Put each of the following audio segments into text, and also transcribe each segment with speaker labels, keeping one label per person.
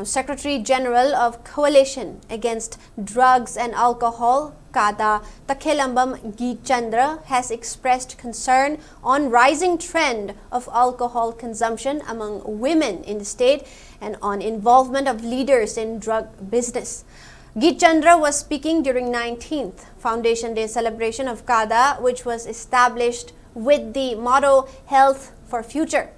Speaker 1: Secretary General of Coalition Against Drugs and Alcohol, Cada'S Takhelambam Gichandra, has expressed concern on rising trend of alcohol consumption among women in the state and on involvement of leaders in drug business. Gichandra was speaking during 19th Foundation Day celebration of Cada'S, which was established with the motto Health for Future.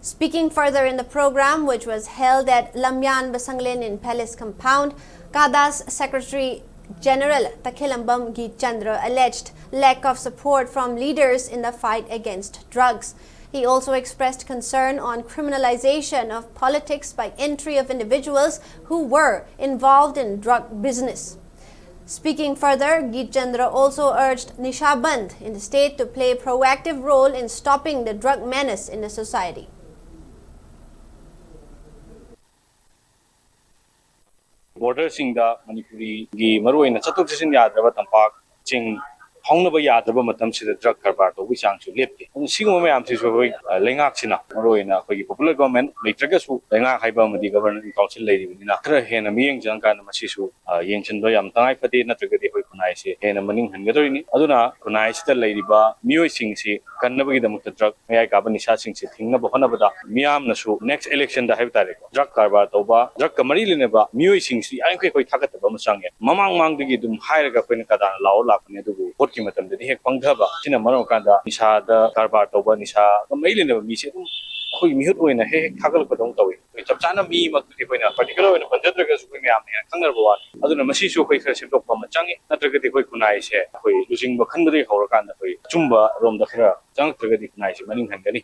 Speaker 1: Speaking further in the program, which was held at Lamyan Basanglin in Palace Compound, Cada'S Secretary General Takhelambam Gichandra alleged lack of support from leaders in the fight against drugs. He also expressed concern on criminalization of politics by entry of individuals who were involved in drug business. Speaking further, Gichandra also urged Nishabandh in the state to play a proactive role in stopping the drug menace in the society.
Speaker 2: Border singda Manipuri gi maroi na chatuk chisin yadraba tampak ching haunaba yadraba matam sida drug karbar to wisang chu lepti singoma mayam si so hoi lengak sina maroi na khoi popular government leitraga su lengak haiba madi governing council leiri ni na khra hena miyeng jang kan ma si su yengchen do yam tangai phati natraga de hoi kunai se hena maning hangadori ni aduna kunai sida leiriba miyoi sing si kannaba gi damuk drug mayai ka ba nisha sing si thingna ba hona bada miyam na su next election da haib tare drug karbar to ba drug kamari lene ba miyoi sing si ai khoi thagat ba ma sange mamang mang digi dum hairaga koina kada lao la phane du hot ki matam de hek pangthaba sina maro kanda nisha da karbar to ba nisha kamari lene ba mi se dum khoi mi hot oina he thagal ko dong tawi chap chana mi mak ti koina particular oina panjadraga su mi am ne khangar ba aduna masi su khoi khra semtok pa ma change natraga ti khoi kunai se khoi lusing ba khan de hor kan da khoi chumba rom da khra chang traga di kunai se maning han gani